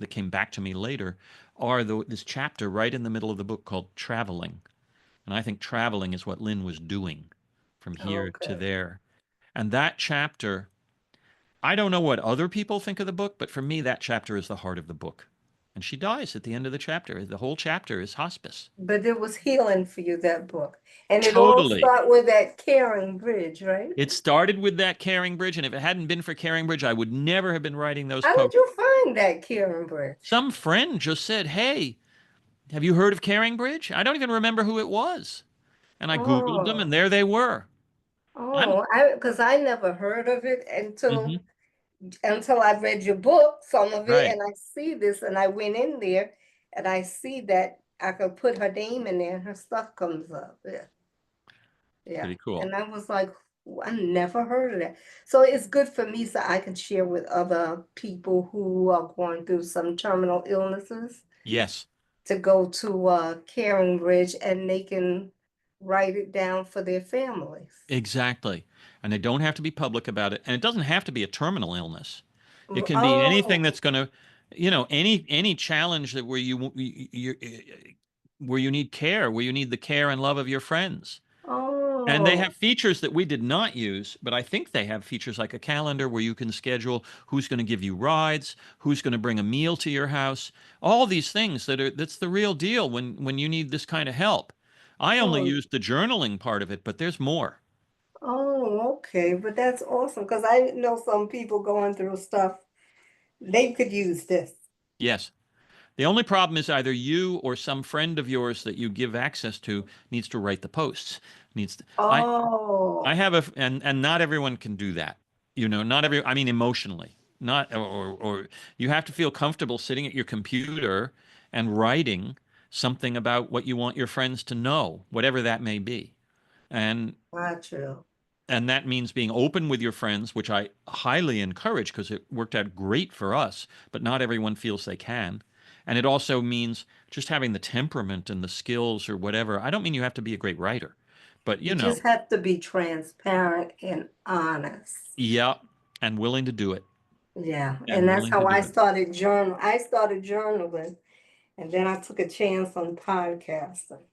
came back to me later, are this chapter right in the middle of the book called Traveling. And I think traveling is what Lynn was doing from here to Okay. there. And that chapter, I don't know what other people think of the book, but for me, that chapter is the heart of the book. And she dies at the end of the chapter. The whole chapter is hospice. But it was healing for you, that book. And it all Totally. start with that caring bridge, right? It started with that Caring Bridge, and if it hadn't been for Caring Bridge, I would never have been writing those How did posts. you find that caring bridge? Some friend just said, hey, have you heard of Caring Bridge? I don't even remember who it was. And I Googled them, and Oh, there they were. I'm because I never heard of it mhm, until I read your book, some of it, right. and I see this, and I went in there, and I see that I could put her name in there, and her stuff comes up. Yeah, yeah. Pretty cool. And I was like, I never heard of that. So it's good for me so I can share with other people who are going through some terminal illnesses Yes, to go to Caring Bridge and they can write it down for their families. exactly. And they don't have to be public about it. And it doesn't have to be a terminal illness. It can be anything Oh, that's going to, any challenge that where you need care, where you need the care and love of your friends. And they oh, have features that we did not use, but I think they have features like a calendar where you can schedule who's going to give you rides, who's going to bring a meal to your house, all these things that's the real deal when you need this kind of help. I only oh, used the journaling part of it, but there's more. oh, okay. But that's awesome because I know some people going through stuff. They could use this. Yes. The only problem is either you or some friend of yours that you give access to needs to write the posts. Needs to, I Oh, have and not everyone can do that. Not every, I mean, emotionally, not, or you have to feel comfortable sitting at your computer and writing something about what you want your friends to know, whatever that may be. And Not true. and that means being open with your friends, which I highly encourage because it worked out great for us, but not everyone feels they can. And it also means just having the temperament and the skills or whatever. I don't mean you have to be a great writer, but You just have to be transparent and honest. yeah, and willing to do it Yeah, and and that's willing to how I do it. started journal. I started journaling, and then I took a chance on podcasting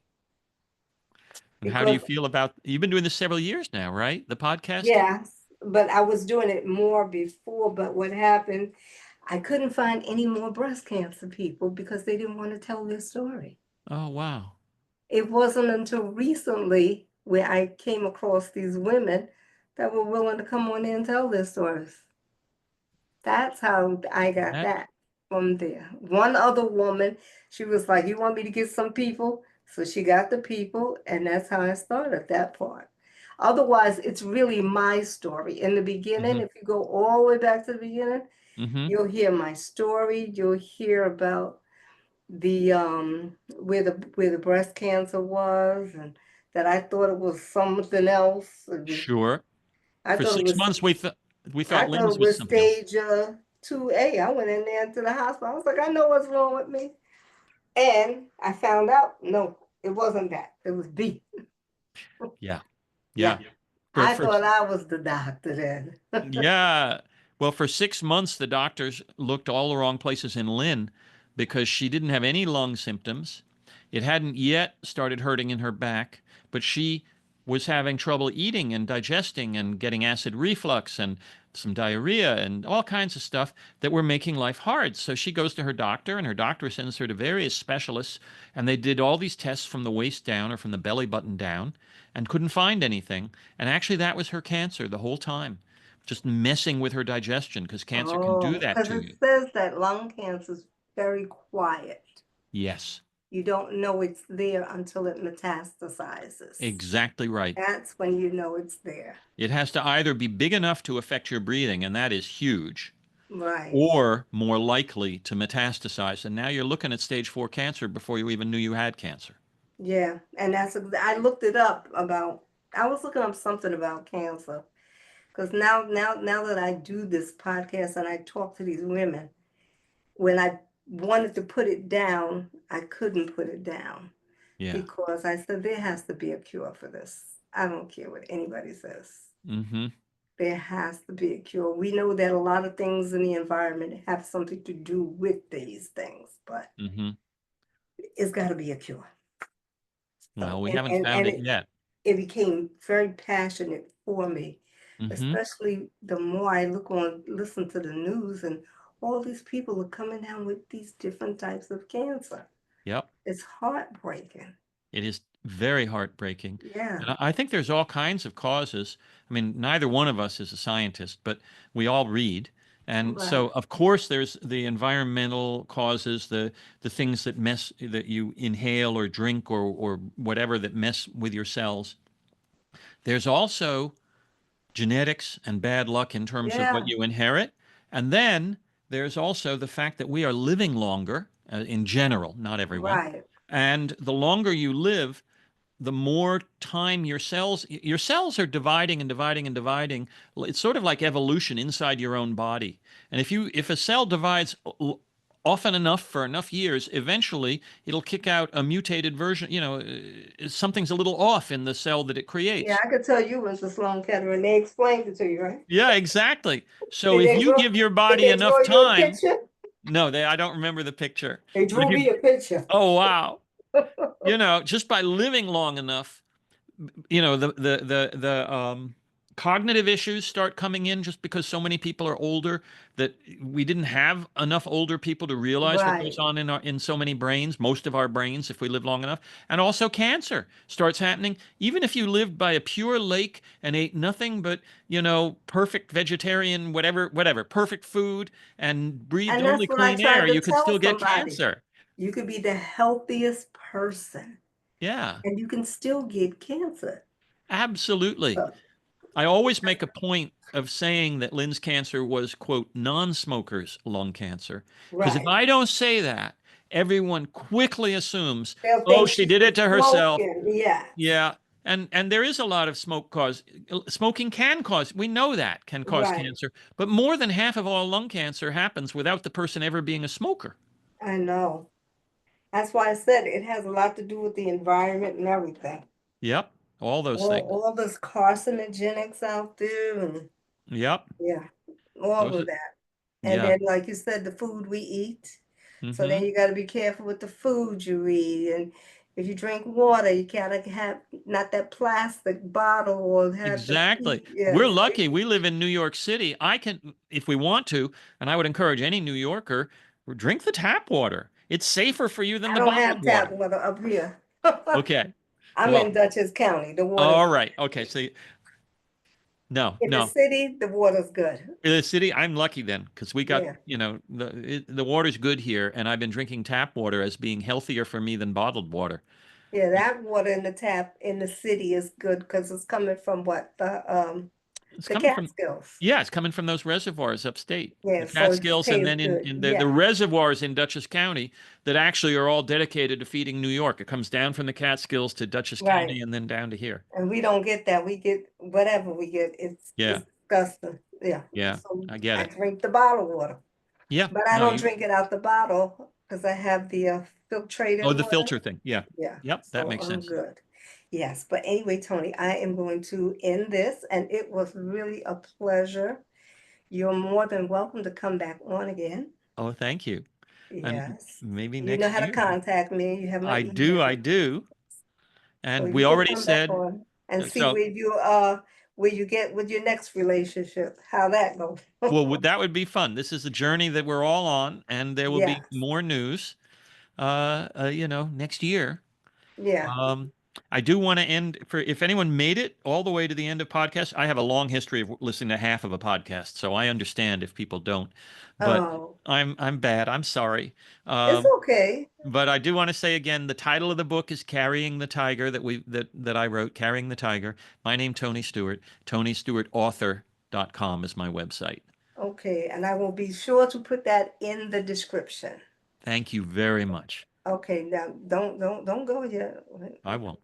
And how do because you feel about, you've been doing this several years now, right? The podcasting? yes, but I was doing it more before. But what happened, I couldn't find any more breast cancer people because they didn't want to tell their story. Oh, wow. It wasn't until recently where I came across these women that were willing to come on in and tell their stories. That's how I got That, that from there. One other woman, she was like, "You want me to get some people?" So she got the people, and that's how I started that part. Otherwise, it's really my story. In the beginning, hmm if you go all the way back to the beginning, hmm you'll hear my story. You'll hear about the where the breast cancer was, and that I thought it was something else. Sure. I For thought it six was months, we I thought thought Lynn's it was was something else. stage 2A. I went in there to the hospital. I was like, I know what's wrong with me. And I found out, no, it wasn't that. It was B. Yeah. Yeah. Yeah. For, I for thought I was the doctor then. Yeah. Well, for 6 months, the doctors looked all the wrong places in Lynn because she didn't have any lung symptoms. It hadn't yet started hurting in her back, but she was having trouble eating and digesting and getting acid reflux and some diarrhea and all kinds of stuff that were making life hard. So she goes to her doctor, and her doctor sends her to various specialists, and they did all these tests from the waist down or from the belly button down and couldn't find anything. And actually, that was her cancer the whole time, just messing with her digestion because cancer can do Oh, that because to it you. says that lung cancer is very quiet. Yes, You don't know it's there until it metastasizes. exactly right. That's when you know it's there. It has to either be big enough to affect your breathing, and that is huge, Right. or more likely to metastasize. And now you're looking at stage 4 cancer before you even knew you had cancer. Yeah. And I looked it up about, I was looking up something about cancer. Because now that I do this podcast and I talk to these women, when I wanted to put it down, I couldn't put it down Yeah. because I said there has to be a cure for this. I don't care what anybody says. Mm-hmm. There has to be a cure. We know that a lot of things in the environment have something to do with these things, but Mm-hmm. it's got to be a cure. So Well, we haven't found it yet. it became very passionate for me, Mm-hmm. especially the more I listen to the news, and all these people are coming down with these different types of cancer. Yep. It's heartbreaking. It is very heartbreaking. Yeah, And I think there's all kinds of causes. I mean, neither one of us is a scientist, but we all read. And right. so, of course, there's the environmental causes, the things that mess that you inhale or drink or whatever that mess with your cells. There's also genetics and bad luck in terms of what Yeah, you inherit. And then there's also the fact that we are living longer in general, not everyone. right. And the longer you live, the more time your cells are dividing and dividing and dividing. It's sort of like evolution inside your own body. And if a cell divides often enough for enough years, eventually it'll kick out a mutated version. Something's a little off in the cell that it Yeah, creates. I could tell you was a Sloan Kettering. They explained it to you, right? Yeah, exactly. So Did if they you draw? give your Did body they enough draw you a time, picture? no, I don't remember the picture, They but if drew you, me a picture. oh wow, just by living long enough, the cognitive issues start coming in just because so many people are older that we didn't have enough older people to realize what goes Right. on in so many brains, most of our brains, if we live long enough. And also cancer starts happening even if you lived by a pure lake and ate nothing but perfect vegetarian, whatever perfect food, and breathed And that's only what I clean air, tried to you could tell still get somebody. cancer. You could be the healthiest person Yeah, and you can still get cancer. absolutely. So, I always make a point of saying that Lynn's cancer was, quote, non-smokers' lung cancer. Because if right. I don't say that, everyone quickly assumes, They'll oh, think she she's did it to herself. smoking. Yes. Yeah. And there is a lot of smoking can cause, we know that can cause Right. cancer, but more than half of all lung cancer happens without the person ever being a smoker. I know. That's why I said it has a lot to do with the environment and everything. Yep, all those things. All this carcinogenics out there and Yep, yeah, all those of are, that. And yeah. then, like you said, the food we eat. So then Hmm. you got to be careful with the food you eat. And if you drink water, you gotta have not that plastic bottle or have the Exactly. We're yes. lucky. We live in New York City. I can, if we want to, and I would encourage any New Yorker, drink the tap water. It's safer for you than I the don't bottled have tap water. water up here. Okay. I'm in Well, Dutchess County. The water's all right. Okay. So, no, in the no. city, the water's good. In the city, I'm lucky then because we got, Yeah. the water's good here, and I've been drinking tap water as being healthier for me than bottled water. Yeah, that water in the tap in the city is good because it's coming from what It's the coming from, Catskills. yeah, it's coming from those reservoirs upstate, Yeah, the so it Catskills, and tastes then good. in the Yeah, reservoirs in Dutchess County that actually are all dedicated to feeding New York. It comes down from the Catskills to Dutchess right. County and then down to here. And we don't get that. We get whatever we get. Yeah, It's disgusting. Yeah. yeah, So I get I it. drink the bottled water, Yeah, but I no, don't you, drink it out the bottle because I have the filtrated oh, the water. filter thing. Yeah, Yeah, yep, that so makes I'm sense. good. Yes, but anyway, Tony, I am going to end this, and it was really a pleasure. You're more than welcome to come back on again. Oh, thank you. And Yes. maybe You know next how to year. contact me. You have my I do, I email. do. So And you we can already come back said, on and see so, where you get with your next relationship, how that goes. well, that would be fun. This is a journey that we're all on, and there will be Yes. more news, next year. Yeah. Um, I do want to end for if anyone made it all the way to the end of podcasts. I have a long history of listening to half of a podcast, so I understand if people don't. But Oh, I'm bad. I'm sorry. it's Um, okay. but I do want to say again, the title of the book is "Carrying the Tiger" that I wrote. "Carrying the Tiger." My name Tony Stewart. TonyStewartAuthor.com is my website. Okay. And I will be sure to put that in the description. Thank you very much. Okay. Now don't go yet. I won't.